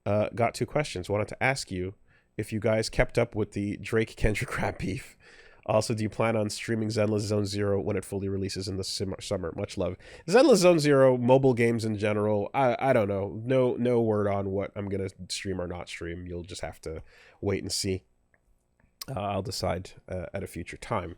got two questions. Wanted to ask you if you guys kept up with the Drake Kendrick rap beef. Also, do you plan on streaming Zenless Zone Zero when it fully releases in the summer? Much love. Zenless Zone Zero, mobile games in general, I don't know. No word on what I'm going to stream or not stream. You'll just have to wait and see. I'll decide at a future time.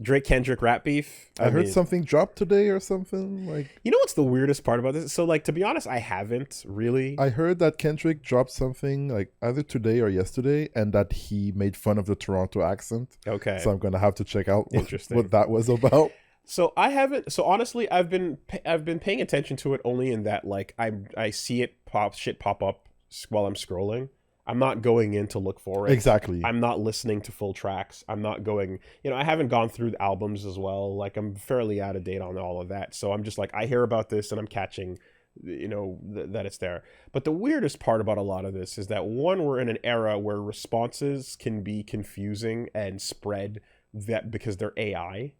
Drake Kendrick rap beef. I heard something dropped today or something. Like, you know what's the weirdest part about this? So, like, to be honest, I haven't really. I heard that Kendrick dropped something like either today or yesterday, and that he made fun of the Toronto accent. Okay. So I'm gonna have to check out what that was about. So I haven't. So honestly, I've been paying attention to it only in that, like, I see it pop up while I'm scrolling. I'm not going in to look for it. Exactly. I'm not listening to full tracks. I'm not going, I haven't gone through the albums as well. Like, I'm fairly out of date on all of that. So I'm just like, I hear about this and I'm catching, that it's there. But the weirdest part about a lot of this is that, one, we're in an era where responses can be confusing and spread that because they're AI.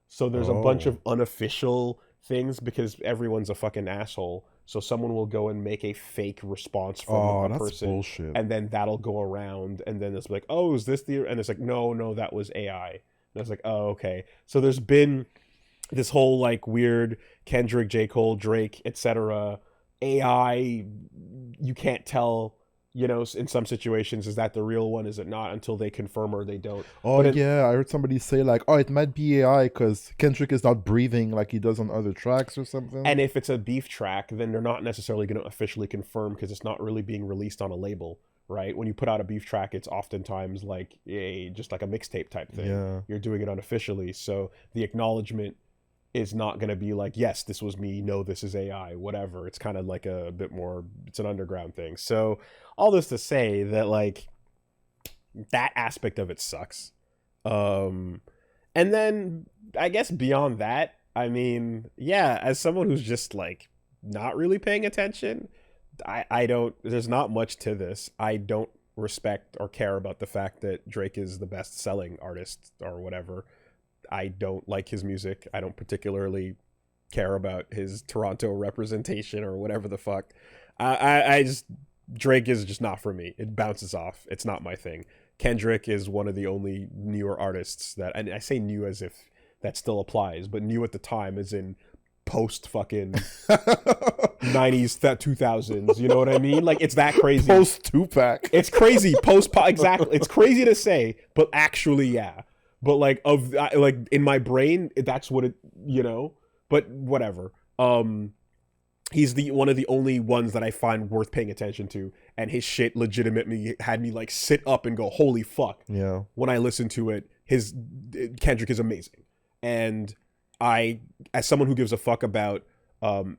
So there's a bunch of unofficial things because everyone's a fucking asshole. So someone will go and make a fake response from a person, bullshit. And then that'll go around, and then it's like, oh, is this the? And it's like, no, that was AI. And it's like, oh, okay. So there's been this whole like weird Kendrick, J. Cole, Drake, etc. AI. You can't tell. In some situations, is that the real one? Is it not? Until they confirm or they don't. Oh, yeah. I heard somebody say, like, it might be AI because Kendrick is not breathing like he does on other tracks or something. And if it's a beef track, then they're not necessarily going to officially confirm because it's not really being released on a label, right? When you put out a beef track, it's oftentimes like just like a mixtape type thing. Yeah. You're doing it unofficially. So the acknowledgement is not going to be like, yes, this was me, no, this is AI, whatever. It's kind of like a bit more, it's an underground thing. So all this to say that, like, that aspect of it sucks. And then I guess beyond that, I mean, yeah, as someone who's just like not really paying attention, I don't, there's not much to this. I don't respect or care about the fact that Drake is the best selling artist or whatever. I don't like his music. I don't particularly care about his Toronto representation or whatever the fuck. I just, Drake is just not for me. It bounces off. It's not my thing. Kendrick is one of the only newer artists that, and I say new as if that still applies, but new at the time as in post fucking 90s, 2000s. You know what I mean? Like, it's that crazy. Post Tupac. It's crazy. Exactly. It's crazy to say, but actually, yeah. But like in my brain, that's what it, but whatever. He's one of the only ones that I find worth paying attention to, and his shit legitimately had me like sit up and go, holy fuck. Yeah. When I listen to it, Kendrick is amazing. And as someone who gives a fuck about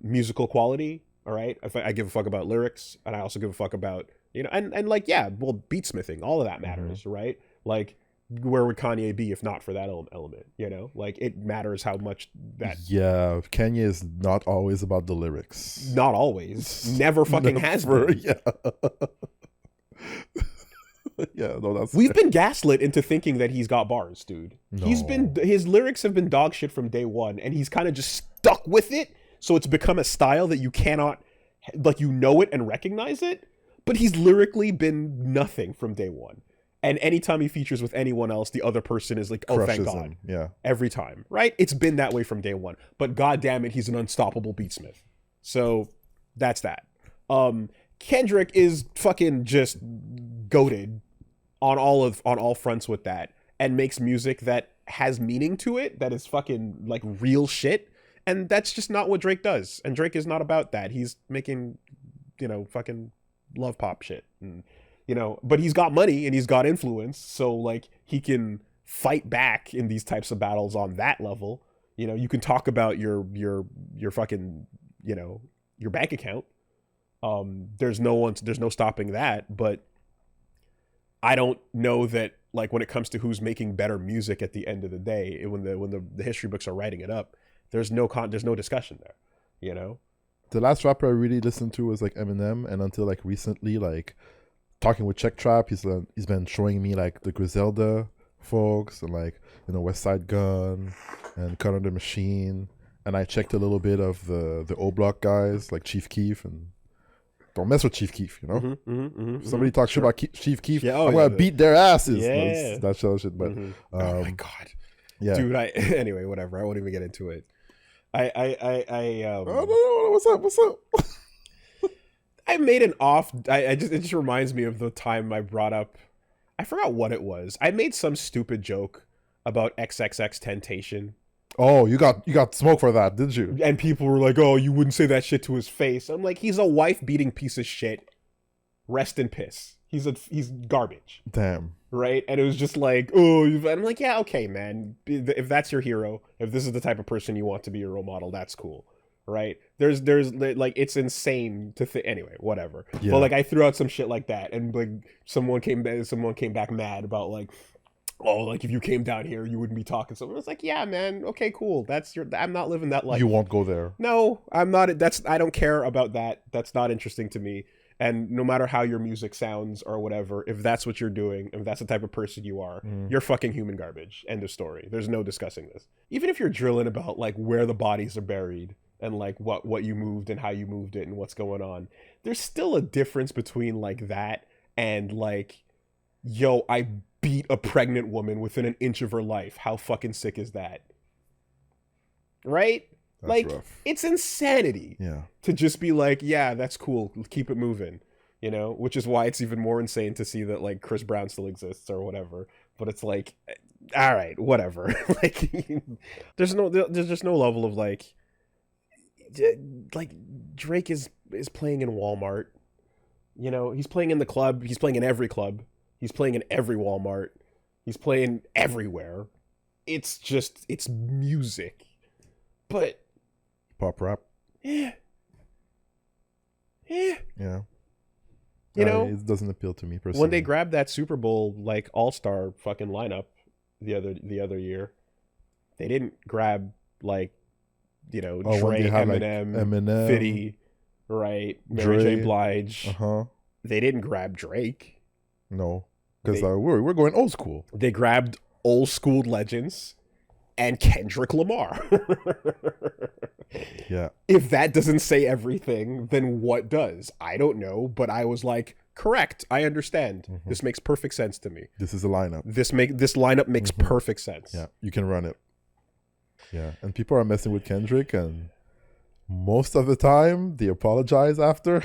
musical quality, all right, I give a fuck about lyrics, and I also give a fuck about, and like, yeah, well, beatsmithing, all of that matters, right? Like, where would Kanye be if not for that element? Like, it matters how much that. Yeah, Kanye is not always about the lyrics. Not always. Never fucking has been. Yeah. Yeah, no, that's. We've been gaslit into thinking that he's got bars, dude. No. His lyrics have been dog shit from day one, and he's kind of just stuck with it. So it's become a style that you cannot, like, it and recognize it. But he's lyrically been nothing from day one. And anytime he features with anyone else, the other person is like, oh, thank God. Yeah. Every time, right? It's been that way from day one. But God damn it, he's an unstoppable beatsmith. So that's that. Kendrick is fucking just goated on all fronts with that, and makes music that has meaning to it, that is fucking like real shit. And that's just not what Drake does. And Drake is not about that. He's making, fucking love pop shit. And but he's got money and he's got influence, so like he can fight back in these types of battles on that level. You can talk about your fucking, your bank account. There's no stopping that, but I don't know that, like, when it comes to who's making better music at the end of the day, when the history books are writing it up, there's no discussion there. The last rapper I really listened to was like Eminem, and until like recently, like, talking with Check Trap, he's been showing me like the Griselda folks and like, West Side Gun and Cut on the Machine, and I checked a little bit of the O Block guys like Chief Keef, and don't mess with Chief Keef, you know. If somebody talks shit about Chief Keef, Yeah, I'm gonna beat their asses. Yeah. That shit. But oh my god, yeah, dude. Anyway, whatever. I won't even get into it. What's up? I made an off. It just reminds me of the time I brought up. I forgot what it was. I made some stupid joke about XXX Temptation. Oh, you got smoke for that, did you? And people were like, "Oh, you wouldn't say that shit to his face." I'm like, he's a wife-beating piece of shit. Rest in piss. He's garbage. Damn. Right? And it was just like, oh, and I'm like, yeah, okay, man. If that's your hero, if this is the type of person you want to be your role model, that's cool. Right? There's like, it's insane to think. Anyway, whatever. Yeah. But like, I threw out some shit like that, and like someone came back mad about like, oh, like if you came down here, you wouldn't be talking. So I was like, yeah, man, okay, cool. I'm not living that life. You won't go there. No, I'm not. I don't care about that. That's not interesting to me. And no matter how your music sounds or whatever, if that's what you're doing, if that's the type of person you are, you're fucking human garbage. End of story. There's no discussing this. Even if you're drilling about like where the bodies are buried and like what you moved and how you moved it and what's going on, there's still a difference between like that and like, yo, I beat a pregnant woman within an inch of her life. How fucking sick is that? Right? That's like rough. It's insanity to just be like, yeah, that's cool, keep it moving, you know, which is why it's even more insane to see that like Chris Brown still exists or whatever. But it's like, all right, whatever. Like there's just no level of like Drake is playing in Walmart, you know, he's playing in the club, he's playing in every club, he's playing in every Walmart, he's playing everywhere. It's music. But pop rap. Yeah. You know, it doesn't appeal to me personally. When they grabbed that Super Bowl like all-star fucking lineup the other year, they didn't grab like, you know, Drake, Eminem, Fitty, right, Mary J. Blige. They didn't grab Drake. No, because we're going old school. They grabbed old school legends and Kendrick Lamar. Yeah. If that doesn't say everything, then what does? I don't know, but I was like, correct. I understand. This makes perfect sense to me. This is a lineup. This lineup makes perfect sense. Yeah, you can run it. Yeah, and people are messing with Kendrick, and most of the time they apologize after.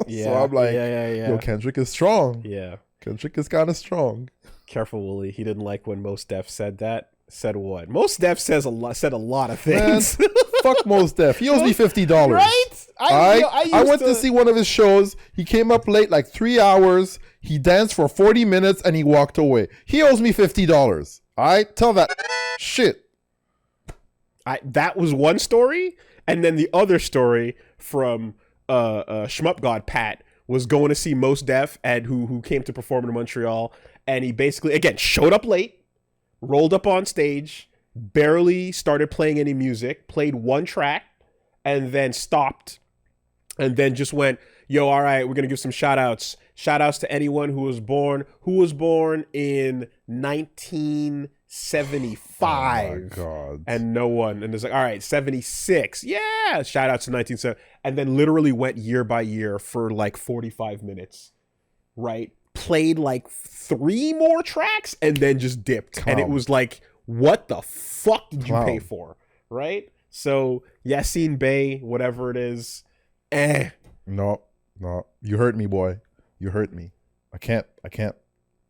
Yeah. So I'm like, yeah. Yo, Kendrick is strong. Yeah. Kendrick is kind of strong. Careful, Woolie. He didn't like when Mos Def said that. Said what? Mos Def said a lot of things. Man, fuck Mos Def. He owes me $50. Right? I went to see one of his shows. He came up late, like 3 hours. He danced for 40 minutes and he walked away. He owes me $50. I tell that shit. That was one story, and then the other story from Shmup God Pat was going to see Mos Def and who came to perform in Montreal, and he basically again showed up late. Rolled up on stage, barely started playing any music, played one track, and then stopped, and then just went, yo, all right, we're going to give some shout-outs. Shout-outs to anyone who was born in 1975. Oh, my God. And no one. And it's like, all right, 76. Yeah, shout-outs to 1970. And then literally went year by year for like 45 minutes, right? Played like 3 more tracks and then just dipped. And it was like, what the fuck did you pay for? Right? So Yassine Bey, whatever it is, No. You hurt me, boy. You hurt me. I can't.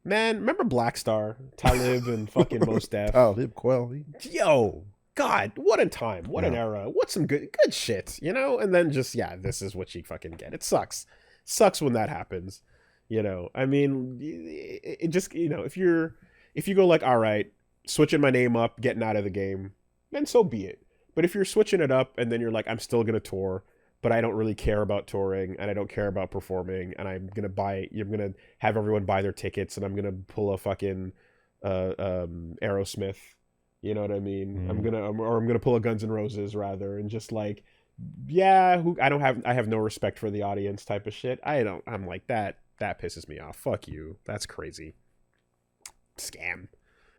Man, remember Black Star, Talib and fucking Mos Def? Talib Kweli. Yo, God, what a time. What an era. What some good shit, you know? And then just, this is what you fucking get. It sucks. Sucks when that happens. You know, I mean, it just, you know, if you go like, all right, switching my name up, getting out of the game, then so be it. But if you're switching it up and then you're like, I'm still going to tour, but I don't really care about touring and I don't care about performing and you're going to have everyone buy their tickets and I'm going to pull a fucking Aerosmith, you know what I mean? I'm going to pull a Guns N' Roses rather, and just like, I have no respect for the audience type of shit. I'm like that. That pisses me off. Fuck you. That's crazy. Scam.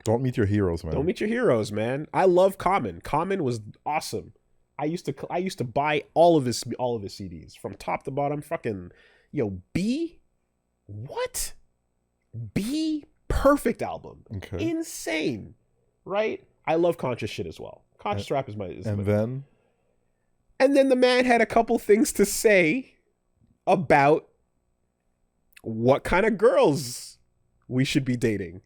Don't meet your heroes, man. Don't meet your heroes, man. I love Common. Common was awesome. I used to buy all of his CDs from top to bottom. Fucking B, what? B, perfect album. Okay. Insane, right? I love conscious shit as well. Conscious rap is my. And then the man had a couple things to say about what kind of girls we should be dating.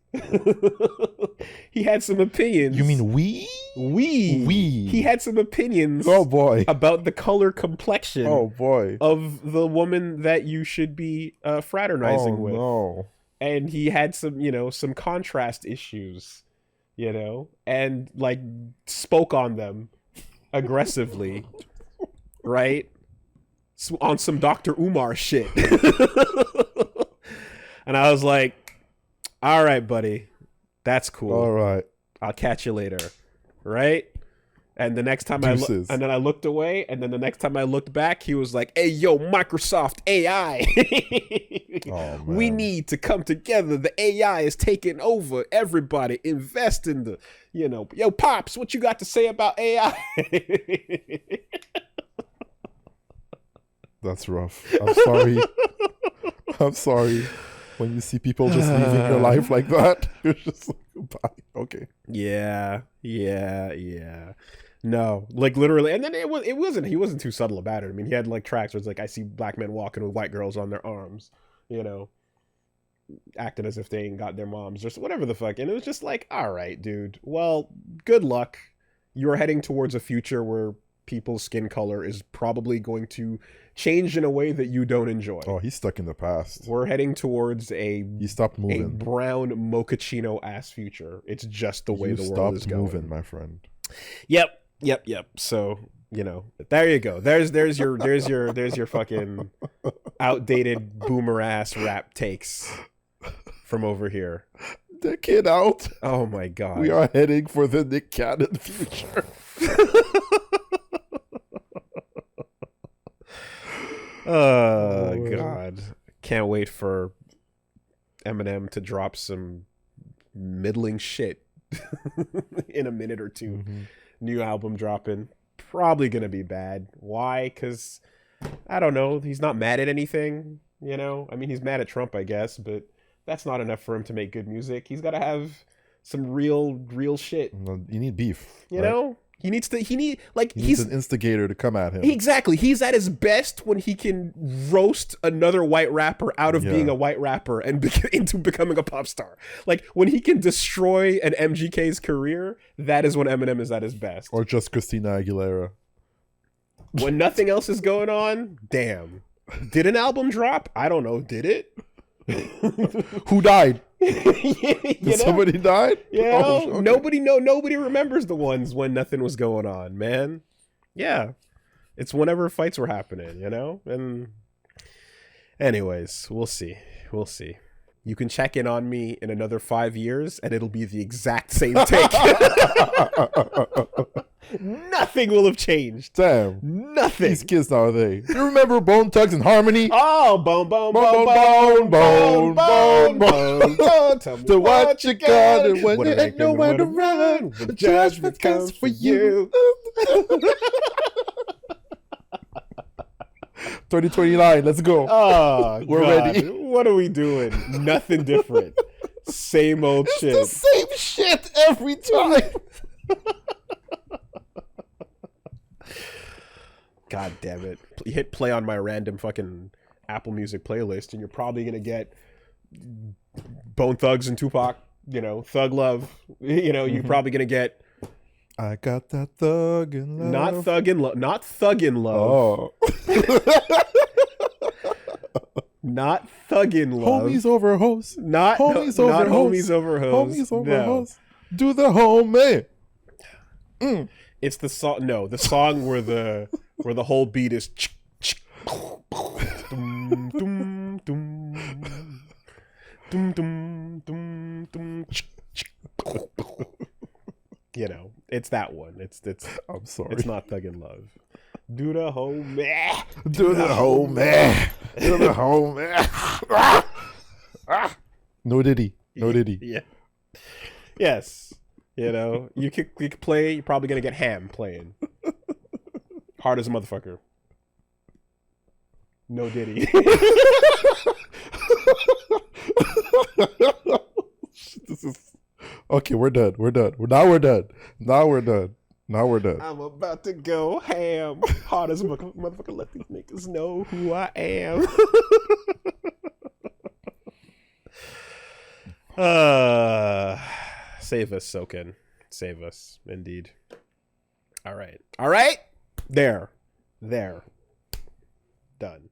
He had some opinions. You mean we? We. He had some opinions. Oh boy. About the color complexion. Oh boy. Of the woman that you should be fraternizing with. No. And he had some, some contrast issues, and like spoke on them aggressively, right? On some Dr. Umar shit. And I was like, all right, buddy, that's cool. All right. I'll catch you later. Right? And the next time and then I looked away, and then the next time I looked back, he was like, "Hey, yo, Microsoft AI, we need to come together. The AI is taking over. Everybody invest in the, yo, Pops, what you got to say about AI?" That's rough. I'm sorry. I'm sorry. When you see people just leaving your life like that, you're just like, goodbye. Okay. Yeah. No, like literally, and then he wasn't too subtle about it. I mean, he had like tracks where it's like, I see black men walking with white girls on their arms, acting as if they ain't got their moms or whatever the fuck. And it was just like, all right, dude, well, good luck. You're heading towards a future where people's skin color is probably going to change in a way that you don't enjoy. Oh, he's stuck in the past. We're heading towards he stopped moving. A brown mochaccino ass future. It's just the way the world is going. Moving, my friend. Yep. So, there you go. There's your fucking outdated boomer ass rap takes from over here. Decade out. Oh my god. We are heading for the Nick Cannon future. Oh god. Can't wait for Eminem to drop some middling shit in a minute or two. Mm-hmm. New album dropping. Probably gonna be bad. Why? Because I don't know. He's not mad at anything. I mean, he's mad at Trump, I guess, but that's not enough for him to make good music. He's got to have some real shit. You need beef. You know? He needs an instigator to come at him. Exactly. He's at his best when he can roast another white rapper out of being a white rapper and into becoming a pop star. Like, when he can destroy an MGK's career, that is when Eminem is at his best. Or just Christina Aguilera. When nothing else is going on, damn. Did an album drop? I don't know. Did it? Who died? Did somebody died? Yeah, okay. Nobody remembers the ones when nothing was going on, man. Yeah, it's whenever fights were happening, And anyways, we'll see. You can check in on me in another 5 years, and it'll be the exact same take. Nothing will have changed. Damn. Nothing. These kids nowadays. You remember Bone Thugs and Harmony? Oh, bone. Tell me to what you got and when there ain't nowhere to run. The judgment comes for you. 3029, let's go. Oh, we're ready. What are we doing? Nothing different. Same old shit. It's the same shit every time. God damn it. You hit play on my random fucking Apple Music playlist and you're probably going to get Bone Thugs and Tupac, Thug Love. You're probably going to get I got that thug in love. Not Thug in Love. Not Thug in Love. Oh. Not Thug in Love. Homies over hoes. Not homies over hoes. Homies over hoes. Do the homie. It's the song. No, the song where the whole beat is. Dum, dum, dum, dum, dum, dum, dum. It's that one. It's. I'm sorry. It's not Thug in Love. Do the homie. Do the homie. Do the homie. No Diddy. Yeah. Yes. You could play. You're probably gonna get Ham playing. Hard as a motherfucker. No Diddy. This is okay. We're done. We're done. Now we're done. Now we're done. Now we're done. I'm about to go ham. Hard as a motherfucker. Let these niggas know who I am. Save us, Soken. Save us, indeed. All right. All right. There. Done.